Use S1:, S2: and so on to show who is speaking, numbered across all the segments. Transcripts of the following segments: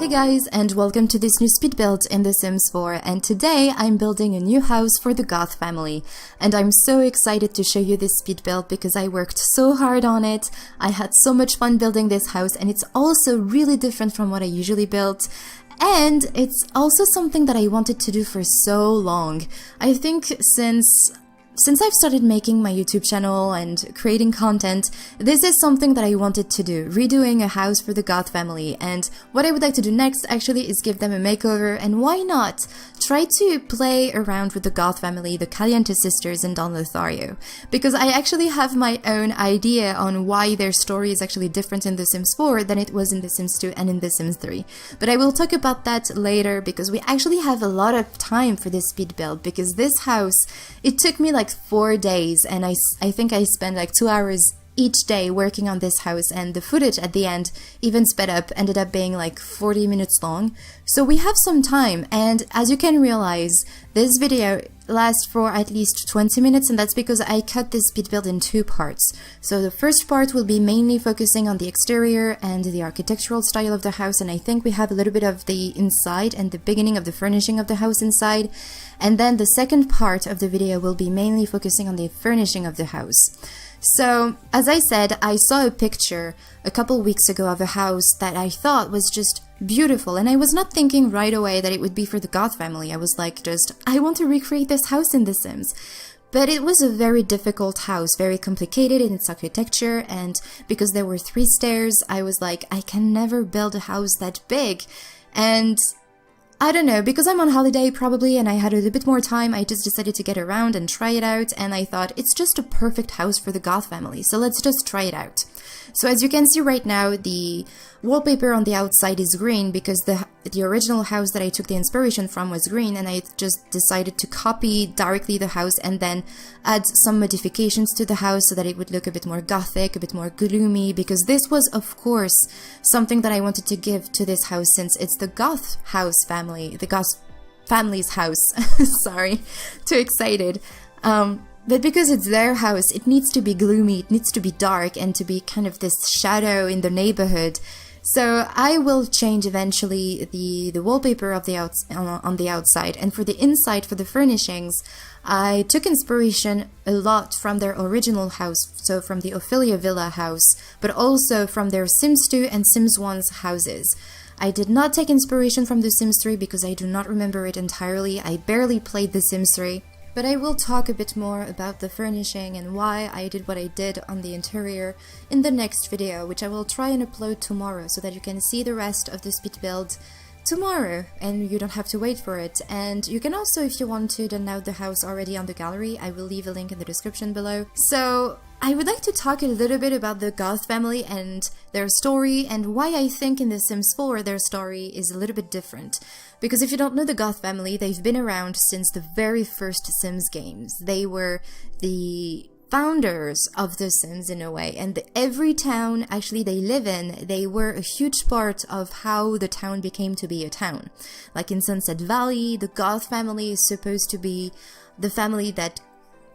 S1: Hey guys, and welcome to this new speed build in The Sims 4, and today I'm building a new house for the Goth family. And I'm so excited to show you this speed build because I worked so hard on it. I had so much fun building this house, and it's also really different from what I usually build. And it's also something that I wanted to do for so long. I think since I've started making my YouTube channel and creating content, this is something that I wanted to do, redoing a house for the Goth family. And what I would like to do next actually is give them a makeover, and why not try to play around with the Goth family, the Caliente sisters and Don Lothario, because I actually have my own idea on why their story is actually different in The Sims 4 than it was in The Sims 2 and in The Sims 3. But I will talk about that later because we actually have a lot of time for this speed build, because this house, it took me like 4 days, and I think I spent like 2 hours each day working on this house, and the footage at the end, even sped up, ended up being like 40 minutes long. So we have some time, and as you can realize, this video lasts for at least 20 minutes, and that's because I cut this speed build in 2 parts. So the first part will be mainly focusing on the exterior and the architectural style of the house, and I think we have a little bit of the inside and the beginning of the furnishing of the house inside. And then the second part of the video will be mainly focusing on the furnishing of the house. So, as I said, I saw a picture a couple weeks ago of a house that I thought was just beautiful, and I was not thinking right away that it would be for the Goth family. I was like, I want to recreate this house in The Sims. But it was a very difficult house, very complicated in its architecture, and because there were 3 stairs, I was like, I can never build a house that big. And I don't know, because I'm on holiday probably and I had a little bit more time, I just decided to get around and try it out, and I thought it's just a perfect house for the Goth family, so let's just try it out. So as you can see right now, the wallpaper on the outside is green because the original house that I took the inspiration from was green, and I just decided to copy directly the house and then add some modifications to the house so that it would look a bit more gothic, a bit more gloomy, because this was of course something that I wanted to give to this house since it's the Goth house family, the Goth family's house. Sorry, too excited. But because it's their house, it needs to be gloomy, it needs to be dark, and to be kind of this shadow in the neighborhood. So I will change eventually the wallpaper of the on the outside, and for the inside, for the furnishings, I took inspiration a lot from their original house, so from the Ophelia Villa house, but also from their Sims 2 and Sims 1's houses. I did not take inspiration from The Sims 3 because I do not remember it entirely. I barely played The Sims 3. But I will talk a bit more about the furnishing and why I did what I did on the interior in the next video, which I will try and upload tomorrow so that you can see the rest of the speed build tomorrow and you don't have to wait for it. And you can also, if you want to, download the house already on the gallery. I will leave a link in the description below. So I would like to talk a little bit about the Goth family and their story, and why I think in The Sims 4 their story is a little bit different. Because if you don't know the Goth family, they've been around since the very first Sims games. They were the founders of The Sims in a way, and every town actually they live in, they were a huge part of how the town became to be a town. Like in Sunset Valley, the Goth family is supposed to be the family that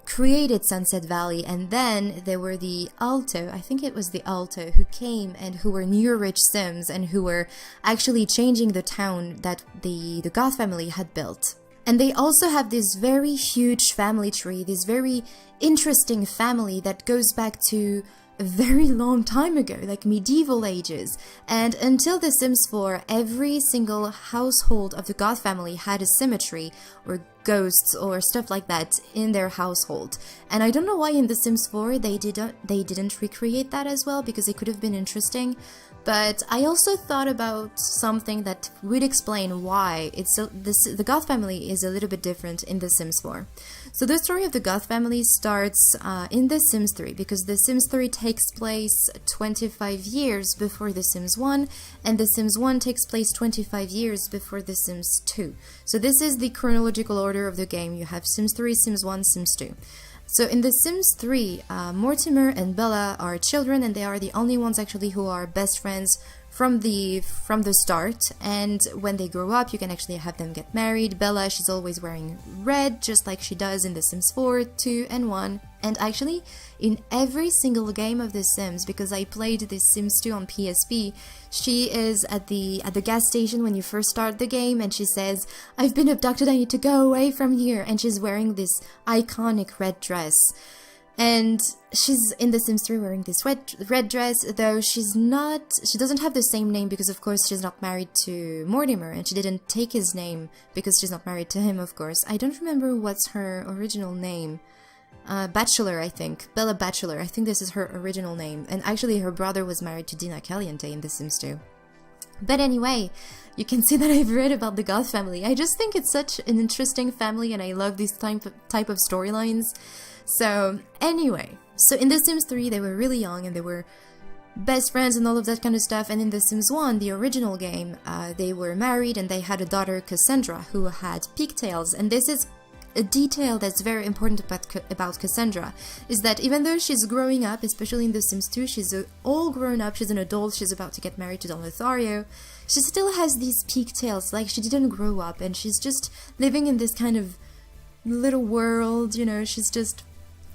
S1: created Sunset Valley, and then there were the Alto, I think it was the Alto, who came and who were new rich Sims and who were actually changing the town that the Goth family had built. And they also have this very huge family tree, this very interesting family that goes back to a very long time ago, like medieval ages. And until The Sims 4, every single household of the Goth family had a cemetery or ghosts or stuff like that in their household. And I don't know why in The Sims 4 they didn't recreate that as well, because it could have been interesting. But I also thought about something that would explain why the Goth family is a little bit different in The Sims 4. So the story of the Goth family starts in The Sims 3, because The Sims 3 takes place 25 years before The Sims 1, and The Sims 1 takes place 25 years before The Sims 2. So this is the chronological order of the game. You have Sims 3, Sims 1, Sims 2. So in The Sims 3, Mortimer and Bella are children, and they are the only ones actually who are best friends from the start, and when they grow up you can actually have them get married. Bella, she's always wearing red, just like she does in The Sims 4, 2 and 1, and actually in every single game of The Sims, because I played The Sims 2 on PSP, she is at the gas station when you first start the game, and she says, "I've been abducted, I need to go away from here," and she's wearing this iconic red dress. And she's in The Sims 3 wearing this red dress, though she doesn't have the same name because of course she's not married to Mortimer, and she didn't take his name because she's not married to him, of course. I don't remember what's her original name. Bachelor, I think. Bella Bachelor, I think this is her original name. And actually her brother was married to Dina Caliente in The Sims 2. But anyway, you can see that I've read about the Goth family. I just think it's such an interesting family and I love these type of storylines. So anyway, so in The Sims 3 they were really young and they were best friends and all of that kind of stuff, and in The Sims 1, the original game, they were married and they had a daughter, Cassandra, who had pigtails. And this is a detail that's very important about Cassandra, is that even though she's growing up, especially in The Sims 2, she's all grown up, she's an adult, she's about to get married to Don Lothario, she still has these pigtails, like she didn't grow up, and she's just living in this kind of little world, you know, she's just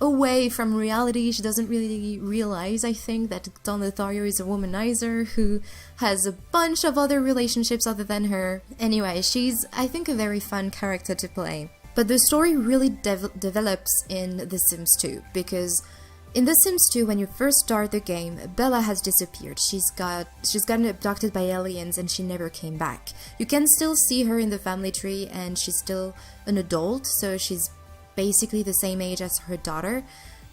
S1: away from reality. She doesn't really realize, I think, that Don Lothario is a womanizer who has a bunch of other relationships other than her. Anyway, she's, I think, a very fun character to play. But the story really develops in The Sims 2, because in The Sims 2, when you first start the game, Bella has disappeared. She's gotten abducted by aliens and she never came back. You can still see her in the family tree and she's still an adult, so she's basically the same age as her daughter,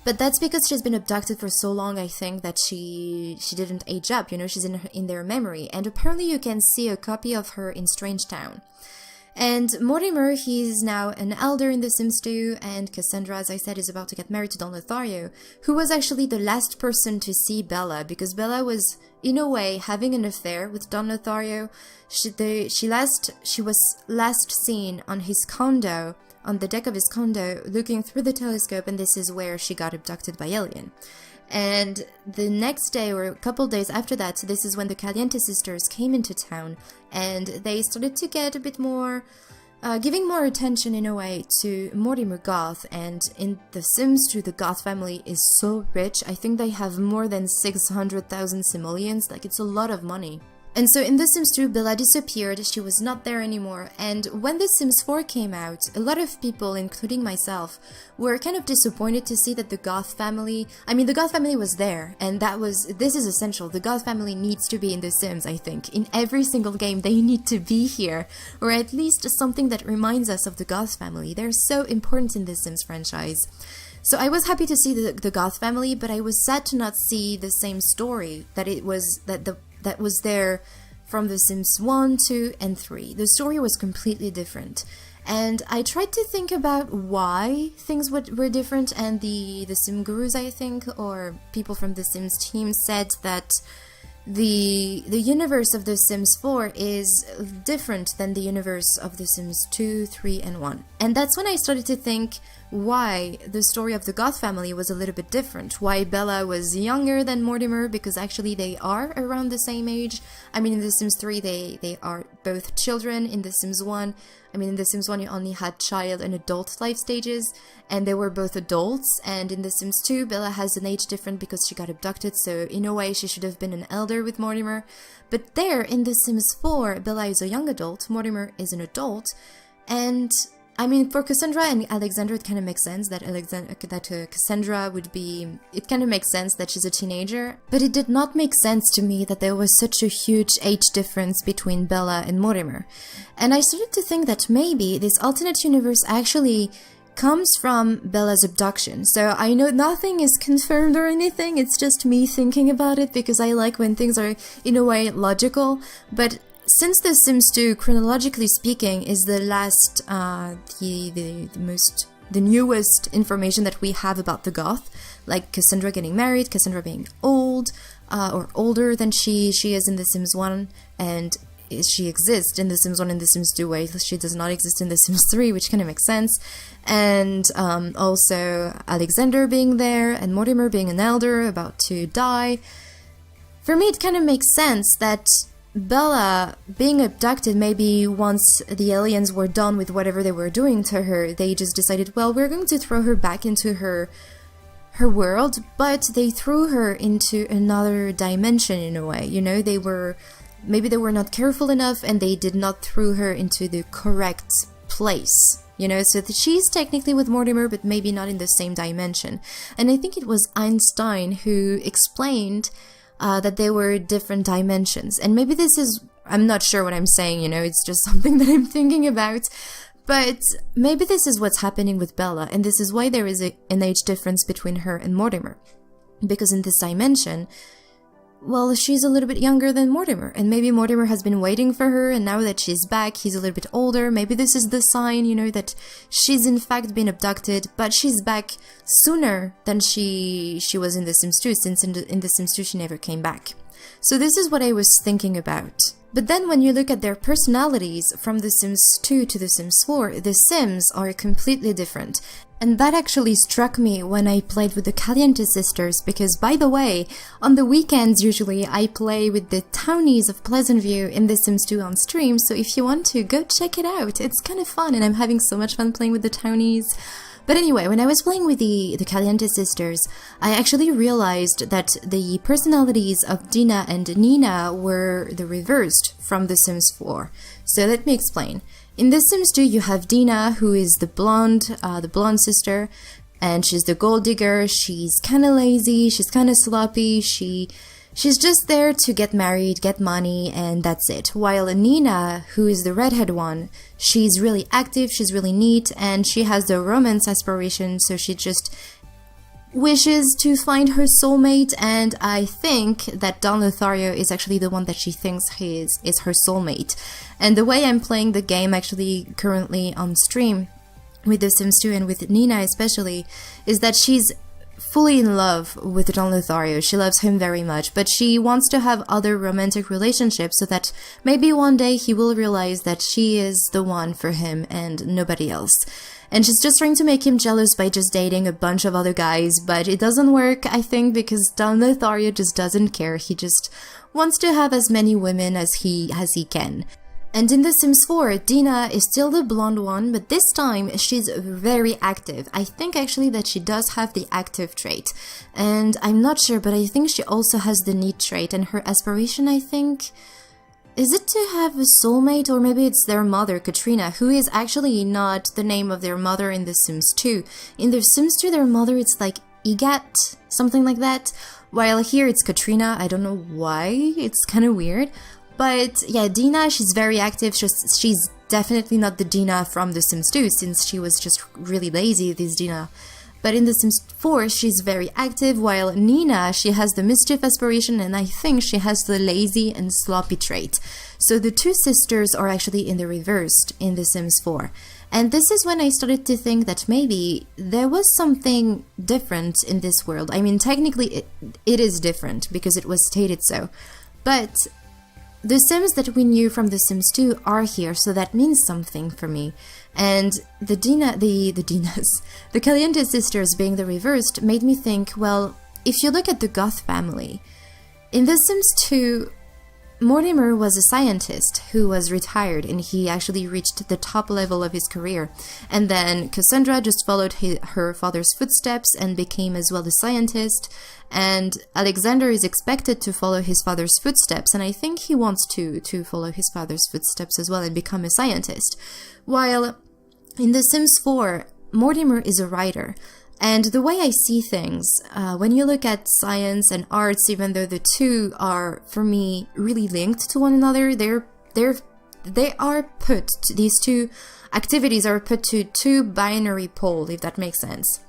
S1: but that's because she's been abducted for so long, I think, that she didn't age up, you know, she's in their memory, and apparently you can see a copy of her in Strange Town. And Mortimer, he's now an elder in The Sims 2, and Cassandra, as I said, is about to get married to Don Lothario, who was actually the last person to see Bella, because Bella was, in a way, having an affair with Don Lothario. She was last seen on his condo, on the deck of his condo, looking through the telescope, and this is where she got abducted by alien. And the next day, or a couple days after that, this is when the Caliente sisters came into town, and they started to get a bit more, giving more attention in a way to Mortimer Goth. And in The Sims 2, the Goth family is so rich. I think they have more than 600,000 simoleons, like it's a lot of money. And so in The Sims 2, Bella disappeared, she was not there anymore, and when The Sims 4 came out, a lot of people, including myself, were kind of disappointed to see that the Goth family, the Goth family was there, and this is essential. The Goth family needs to be in The Sims, I think. In every single game, they need to be here, or at least something that reminds us of the Goth family. They're so important in The Sims franchise. So I was happy to see the Goth family, but I was sad to not see the same story that was there from The Sims 1, 2, and 3. The story was completely different. And I tried to think about why things were different, and the Sim gurus, I think, or people from the Sims team said that the universe of The Sims 4 is different than the universe of The Sims 2, 3, and 1. And that's when I started to think why the story of the Goth family was a little bit different, why Bella was younger than Mortimer, because actually they are around the same age. In The Sims 3 they are both children. In The Sims 1, in The Sims 1 you only had child and adult life stages, and they were both adults, and in The Sims 2 Bella has an age difference because she got abducted, so in a way she should have been an elder with Mortimer. But there, in The Sims 4, Bella is a young adult, Mortimer is an adult, and for Cassandra and Alexandra, it kind of makes sense that Cassandra would be... It kind of makes sense that she's a teenager, but it did not make sense to me that there was such a huge age difference between Bella and Mortimer. And I started to think that maybe this alternate universe actually comes from Bella's abduction. So I know nothing is confirmed or anything, it's just me thinking about it because I like when things are, in a way, logical, but... Since The Sims 2, chronologically speaking, is the last, the newest information that we have about the Goth, like Cassandra getting married, Cassandra being old, or older than she is in The Sims 1, and she exists in The Sims 1 and The Sims 2 way, she does not exist in The Sims 3, which kind of makes sense, and also Alexander being there, and Mortimer being an elder, about to die. For me, it kind of makes sense that Bella being abducted, maybe once the aliens were done with whatever they were doing to her, they just decided, well, we're going to throw her back into her world, but they threw her into another dimension in a way. You know, maybe they were not careful enough and they did not throw her into the correct place. You know, so that she's technically with Mortimer, but maybe not in the same dimension. And I think it was Einstein who explained that they were different dimensions. And maybe this is, I'm not sure what I'm saying, you know, it's just something that I'm thinking about. But maybe this is what's happening with Bella, and this is why there is an age difference between her and Mortimer. Because in this dimension, well, she's a little bit younger than Mortimer, and maybe Mortimer has been waiting for her, and now that she's back, he's a little bit older. Maybe this is the sign, you know, that she's in fact been abducted, but she's back sooner than she was in The Sims 2, since in The Sims 2 she never came back. So this is what I was thinking about. But then when you look at their personalities from The Sims 2 to The Sims 4, the Sims are completely different. And that actually struck me when I played with the Caliente sisters, because by the way, on the weekends usually I play with the townies of Pleasantview in The Sims 2 on stream, so if you want to, go check it out. It's kind of fun and I'm having so much fun playing with the townies. But anyway, when I was playing with the Caliente sisters, I actually realized that the personalities of Dina and Nina were the reversed from The Sims 4. So let me explain. In The Sims 2, you have Dina, who is the blonde sister, and she's the gold digger. She's kind of lazy, she's kind of sloppy, she's just there to get married, get money, and that's it. While Nina, who is the redhead one, she's really active, she's really neat, and she has the romance aspiration, so she just wishes to find her soulmate, and I think that Don Lothario is actually the one that she thinks is her soulmate. And the way I'm playing the game actually currently on stream with The Sims 2 and with Nina especially, is that she's fully in love with Don Lothario. She loves him very much, but she wants to have other romantic relationships so that maybe one day he will realize that she is the one for him and nobody else. And she's just trying to make him jealous by just dating a bunch of other guys, but it doesn't work, I think, because Don Lothario just doesn't care. He just wants to have as many women as he can. And in The Sims 4, Dina is still the blonde one, but this time she's very active. I think actually that she does have the active trait. And I'm not sure, but I think she also has the neat trait, and her aspiration, I think, is it to have a soulmate, or maybe it's their mother, Katrina, who is actually not the name of their mother in The Sims 2. In The Sims 2, their mother, it's like Igat, something like that, while here it's Katrina. I don't know why, it's kind of weird. But yeah, Dina, she's very active. She's definitely not the Dina from The Sims 2, since she was just really lazy, this Dina. But in The Sims 4, she's very active, while Nina, she has the mischief aspiration, and I think she has the lazy and sloppy trait. So the two sisters are actually in the reversed in The Sims 4. And this is when I started to think that maybe there was something different in this world. I mean, technically it is different, because it was stated so. But the Sims that we knew from The Sims 2 are here, so that means something for me. And the Caliente sisters being the reversed made me think, well, if you look at the Goth family, in The Sims 2, Mortimer was a scientist who was retired, and he actually reached the top level of his career. And then Cassandra just followed her father's footsteps and became as well a scientist. And Alexander is expected to follow his father's footsteps, and I think he wants to follow his father's footsteps as well and become a scientist. While in The Sims 4, Mortimer is a writer. And the way I see things, when you look at science and arts, even though the two are, for me, really linked to one another, these two activities are put to two binary poles, if that makes sense.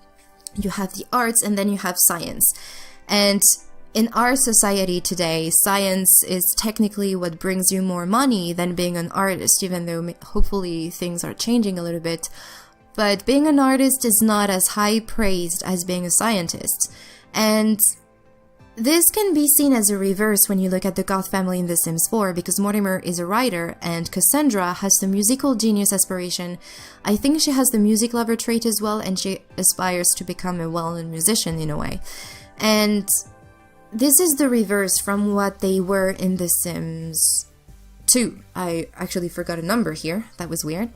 S1: You have the arts and then you have science. And in our society today, science is technically what brings you more money than being an artist, even though hopefully things are changing a little bit. But being an artist is not as high praised as being a scientist. And this can be seen as a reverse when you look at the Goth family in The Sims 4, because Mortimer is a writer and Cassandra has the musical genius aspiration. I think she has the music lover trait as well, and she aspires to become a well-known musician in a way. And this is the reverse from what they were in The Sims 2. I actually forgot a number here. That was weird.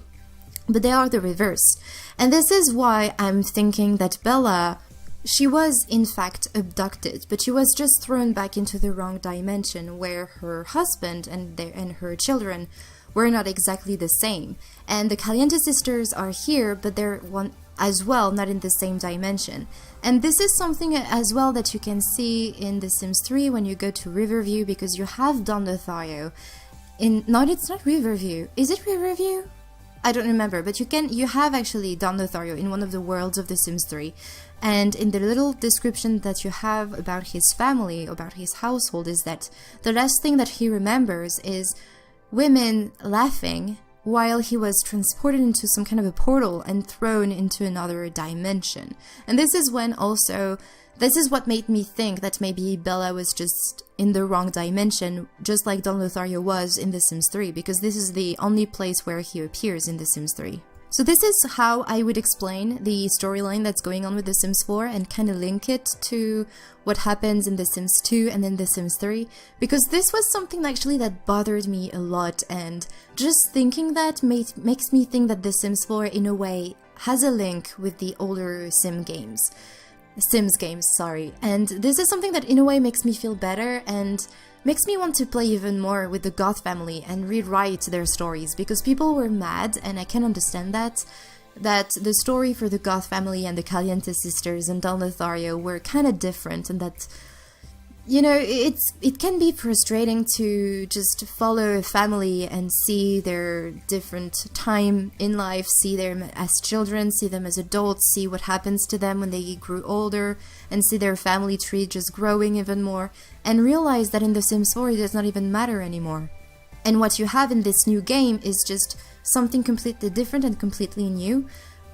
S1: But they are the reverse. And this is why I'm thinking that Bella, she was in fact abducted, but she was just thrown back into the wrong dimension where her husband and her children were not exactly the same. And the Caliente sisters are here, but they're one as well, not in the same dimension. And this is something as well that you can see in The Sims 3 when you go to Riverview, because you have Don Lothario in... No, it's not Riverview. Is it Riverview? I don't remember, but you have actually Don Lothario in one of the worlds of The Sims 3. And in the little description that you have about his family, about his household, is that the last thing that he remembers is women laughing while he was transported into some kind of a portal and thrown into another dimension. And this is when also, this is what made me think that maybe Bella was just in the wrong dimension, just like Don Lothario was in The Sims 3, because this is the only place where he appears in The Sims 3. So this is how I would explain the storyline that's going on with The Sims 4 and kind of link it to what happens in The Sims 2 and then The Sims 3, because this was something actually that bothered me a lot, and just thinking that makes me think that The Sims 4 in a way has a link with the older Sims games, and this is something that in a way makes me feel better and makes me want to play even more with the Goth family and rewrite their stories, because people were mad, and I can understand that the story for the Goth family and the Caliente sisters and Don Lothario were kind of different, and that, you know, it can be frustrating to just follow a family and see their different time in life, see them as children, see them as adults, see what happens to them when they grew older, and see their family tree just growing even more, and realize that in The Sims 4 it does not even matter anymore. And what you have in this new game is just something completely different and completely new.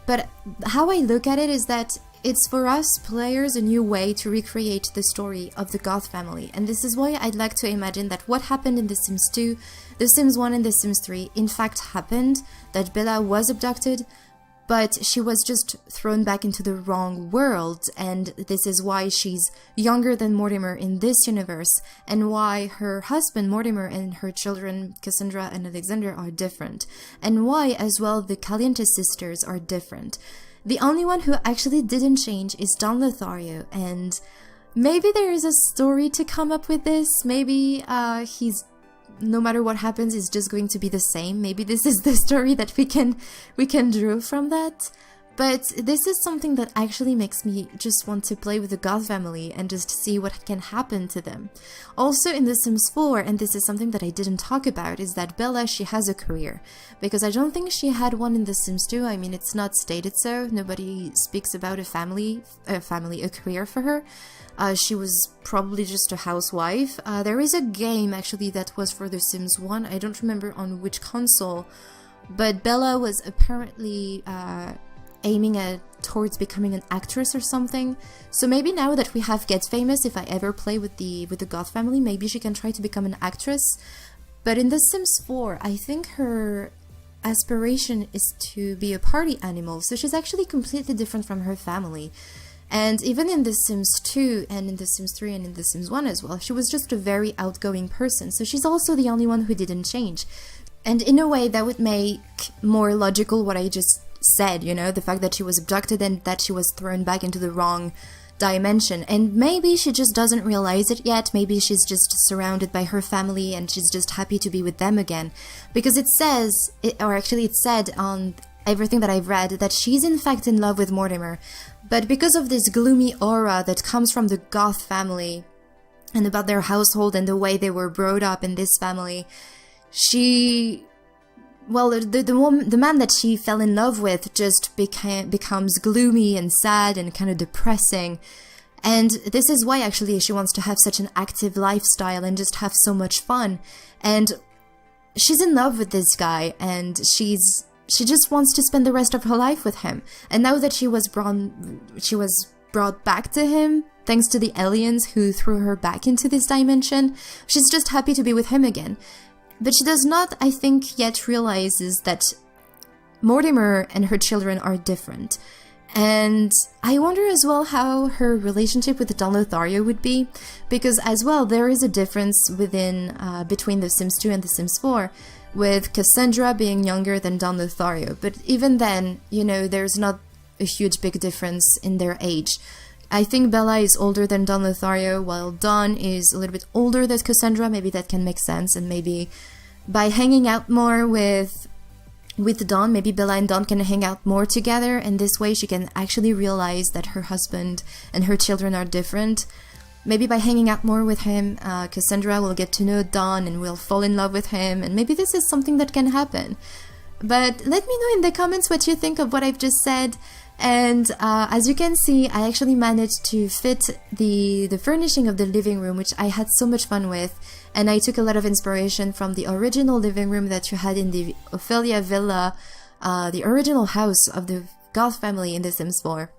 S1: But how I look at it is that it's for us players a new way to recreate the story of the Goth family, and this is why I'd like to imagine that what happened in The Sims 2, The Sims 1 and The Sims 3 in fact happened, that Bella was abducted, but she was just thrown back into the wrong world, and this is why she's younger than Mortimer in this universe, and why her husband Mortimer and her children Cassandra and Alexander are different, and why as well the Caliente sisters are different. The only one who actually didn't change is Don Lothario, and maybe there is a story to come up with this. Maybe he's, no matter what happens, is just going to be the same. Maybe this is the story that we can draw from that. But this is something that actually makes me just want to play with the Goth family and just see what can happen to them. Also in The Sims 4, and this is something that I didn't talk about, is that Bella, she has a career. Because I don't think she had one in The Sims 2, I mean it's not stated so, nobody speaks about a career for her. She was probably just a housewife. There is a game actually that was for The Sims 1, I don't remember on which console, but Bella was apparently aiming towards becoming an actress or something. So maybe now that we have Get Famous, if I ever play with the Goth family, maybe she can try to become an actress. But in The Sims 4, I think her aspiration is to be a party animal, so she's actually completely different from her family. And even in The Sims 2 and in The Sims 3 and in The Sims 1 as well, she was just a very outgoing person, so she's also the only one who didn't change. And in a way that would make more logical what I just said, you know, the fact that she was abducted and that she was thrown back into the wrong dimension. And maybe she just doesn't realize it yet, maybe she's just surrounded by her family and she's just happy to be with them again. Because it says, or actually it said on everything that I've read, that she's in fact in love with Mortimer. But because of this gloomy aura that comes from the Goth family and about their household and the way they were brought up in this family, the man that she fell in love with just becomes gloomy and sad and kind of depressing. And this is why actually she wants to have such an active lifestyle and just have so much fun. And she's in love with this guy, and she just wants to spend the rest of her life with him. And now that she was brought back to him, thanks to the aliens who threw her back into this dimension, she's just happy to be with him again. But she does not, I think, yet realizes that Mortimer and her children are different. And I wonder as well how her relationship with Don Lothario would be, because as well there is a difference between The Sims 2 and The Sims 4, with Cassandra being younger than Don Lothario. But even then, you know, there's not a huge big difference in their age. I think Bella is older than Don Lothario, while Don is a little bit older than Cassandra. Maybe that can make sense, and maybe by hanging out more with Don, maybe Bella and Don can hang out more together, and this way she can actually realize that her husband and her children are different. Maybe by hanging out more with him, Cassandra will get to know Don and will fall in love with him, and maybe this is something that can happen. But let me know in the comments what you think of what I've just said. And as you can see, I actually managed to fit the furnishing of the living room, which I had so much fun with. And I took a lot of inspiration from the original living room that you had in the Ophelia Villa, the original house of the Goth family in The Sims 4.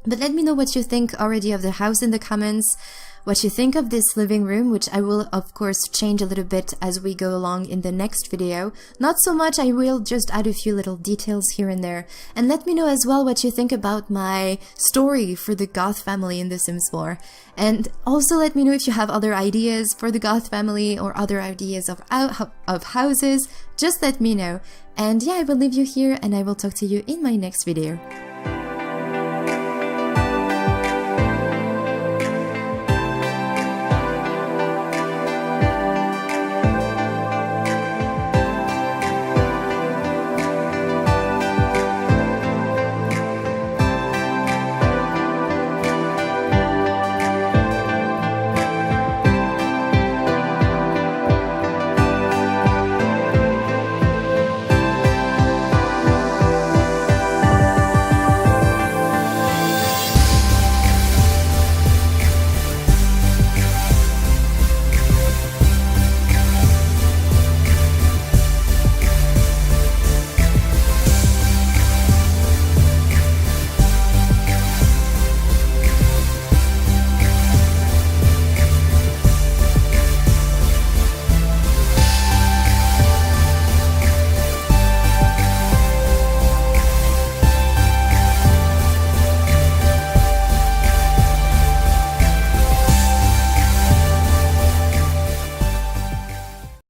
S1: But let me know what you think already of the house in the comments, what you think of this living room, which I will of course change a little bit as we go along in the next video. Not so much, I will just add a few little details here and there. And let me know as well what you think about my story for the Goth family in The Sims 4. And also let me know if you have other ideas for the Goth family or other ideas of houses. Just let me know. And yeah, I will leave you here and I will talk to you in my next video.